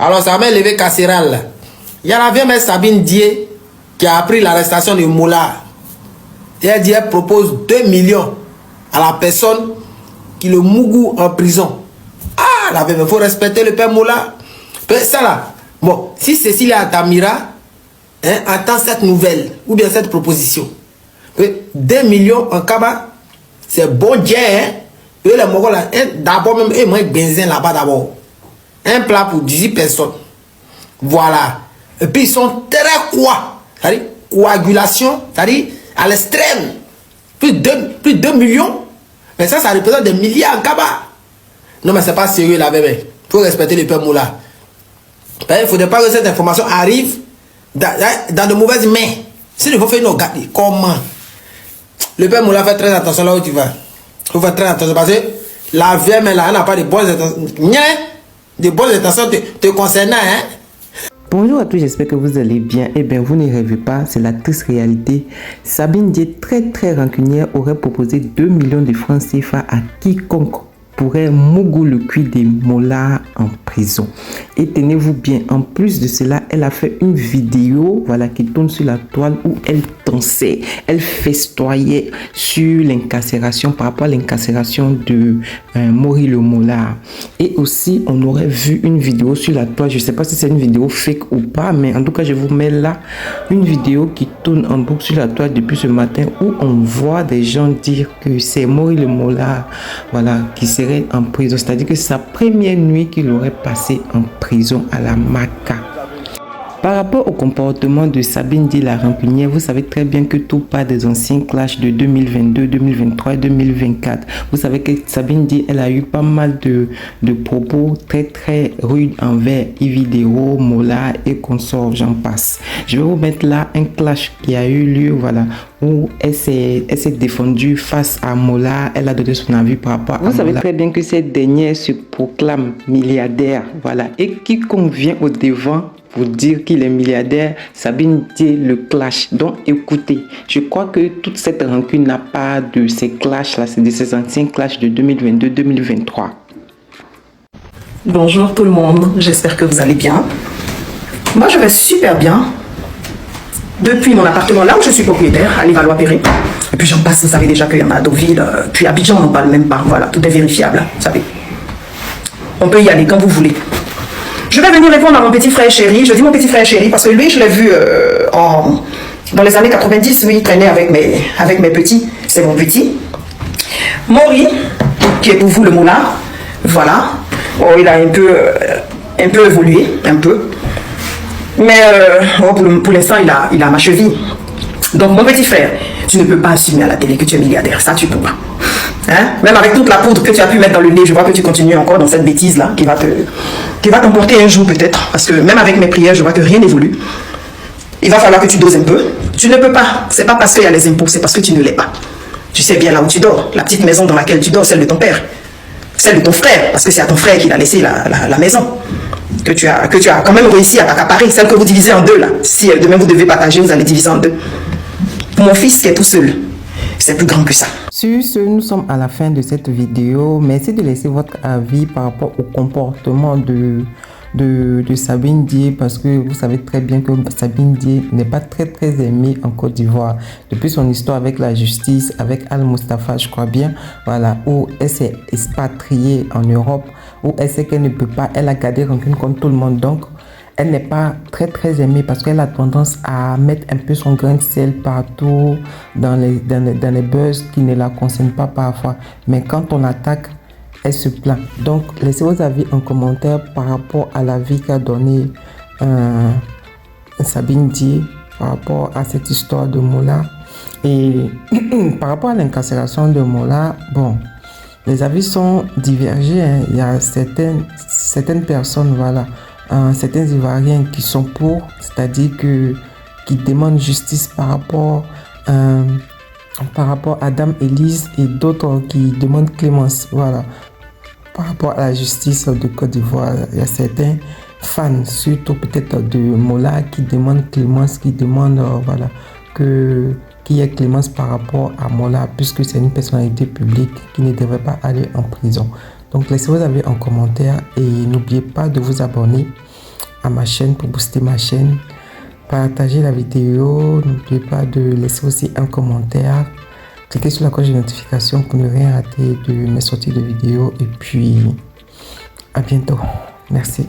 Alors ça m'a levé casserole. Il y a la vieille mère Sabine Dié qui a appris l'arrestation de Moula. Et elle dit elle propose 2 millions à la personne qui le mougou en prison. Ah, la vieille, il faut respecter le père Moula. Ça là, bon, si Cécile Atamira attend cette nouvelle ou bien cette proposition, 2 millions en Kaba, c'est bon Dieu, hein? Et les Mongols là, d'abord même, et moi, benzin là-bas d'abord. Un plat pour 18 personnes. Voilà. Et puis ils sont très quoi? C'est-à-dire, coagulation, c'est-à-dire à l'extrême. Plus de 2 millions. Mais ça représente des milliards en Kaba. Non, mais c'est pas sérieux là, bébé. Il faut respecter le peuple Moula. Il ne faudrait pas que cette information arrive dans de mauvaises mains. Si il faut faire une regarder, comment? Le peuple Moula fait très attention là où tu vas. Il faut faire très attention parce que la vieille, mais là, elle n'a pas de bonnes intentions. De bonnes intentions te concernant, hein? Bonjour à tous, j'espère que vous allez bien. Eh bien, vous ne rêvez pas, c'est la triste réalité. Sabine Dié, très rancunière, aurait proposé 2 millions de francs CFA à quiconque pourrait mougou le cul des mollahs en prison. Et tenez-vous bien, en plus de cela, elle a fait une vidéo, voilà, qui tourne sur la toile où elle dansait, elle festoyait sur l'incarcération, par rapport à l'incarcération de Maury le Mollah. Et aussi, on aurait vu une vidéo sur la toile, je ne sais pas si c'est une vidéo fake ou pas, mais en tout cas, je vous mets là une vidéo qui tourne en boucle sur la toile depuis ce matin où on voit des gens dire que c'est Maury le Mollah, voilà, qui serait en prison, c'est-à-dire que c'est sa première nuit qu'il aurait passé en prison à la Maca. Par rapport au comportement de Sabine Dié la rancunière, vous savez très bien que tout part des anciens clashs de 2022, 2023 et 2024. Vous savez que Sabine Dié, elle a eu pas mal de propos très rudes envers Ividéo, Mola et consorts, j'en passe. Je vais vous mettre là un clash qui a eu lieu, voilà, où elle s'est défendue face à Mola, elle a donné son avis par rapport à Mola. Vous savez très bien que cette dernière se proclame milliardaire, voilà, et quiconque vient au devant pour dire qu'il est milliardaire, Sabine Dié le clash. Donc écoutez, je crois que toute cette rancune n'a pas de ces clashs là, c'est de ces anciens clashs de 2022-2023. Bonjour tout le monde, j'espère que vous allez bien. Moi je vais super bien. Depuis mon appartement là où je suis propriétaire, à Levallois-Perret. Et puis j'en passe, vous savez déjà qu'il y en a à Deauville, puis Abidjan on n'en parle même pas, voilà, tout est vérifiable, vous savez. On peut y aller quand vous voulez. Je vais venir répondre à mon petit frère chéri. Je dis mon petit frère chéri parce que lui, je l'ai vu dans les années 90, lui, il traînait avec mes petits. C'est mon petit. Maury, qui est pour vous le moulin. Voilà. Oh, il a un peu évolué, un peu. Mais pour l'instant, il a ma cheville. Donc, mon petit frère, tu ne peux pas assumer à la télé que tu es milliardaire. Ça, tu peux pas. Hein? Même avec toute la poudre que tu as pu mettre dans le nez, je vois que tu continues encore dans cette bêtise-là qui va t'emporter un jour peut-être. Parce que même avec mes prières, je vois que rien n'évolue. Il va falloir que tu doses un peu. Tu ne peux pas. C'est pas parce qu'il y a les impôts, c'est parce que tu ne l'es pas. Tu sais bien là où tu dors. La petite maison dans laquelle tu dors, celle de ton père. Celle de ton frère. Parce que c'est à ton frère qu'il a laissé la maison. Que tu as quand même réussi à t'accaparer. Celle que vous divisez en deux là. Si demain vous devez partager, vous allez diviser en deux. Pour mon fils qui est tout seul, c'est plus grand que ça. Sur ce, nous sommes à la fin de cette vidéo. Merci de laisser votre avis par rapport au comportement de Sabine Dié, parce que vous savez très bien que Sabine Dié n'est pas très aimée en Côte d'Ivoire. Depuis son histoire avec la justice, avec Al-Mustafa, je crois bien, voilà, où elle s'est expatriée en Europe, où elle sait qu'elle ne peut pas, elle a gardé rancune comme tout le monde, donc elle n'est pas très aimée parce qu'elle a tendance à mettre un peu son grain de sel partout dans les buzz qui ne la concernent pas parfois. Mais quand on attaque, elle se plaint. Donc, laissez vos avis en commentaire par rapport à l'avis qu'a donné Sabine Dié par rapport à cette histoire de Mola. Et par rapport à l'incarcération de Mola, bon, les avis sont divergés, hein. Il y a certaines personnes, voilà, certains Ivoiriens qui sont pour, c'est-à-dire qui demandent justice par rapport à Dame Élise, et d'autres qui demandent clémence, voilà, par rapport à la justice de Côte d'Ivoire. Il y a certains fans, surtout peut-être de Mola, qui demandent clémence, qui demandent voilà, qu'il y ait clémence par rapport à Mola, puisque c'est une personnalité publique qui ne devrait pas aller en prison. Donc laissez vos avis en commentaire et n'oubliez pas de vous abonner à ma chaîne, pour booster ma chaîne. Partagez la vidéo, n'oubliez pas de laisser aussi un commentaire. Cliquez sur la cloche de notification pour ne rien rater de mes sorties de vidéos. Et puis, à bientôt. Merci.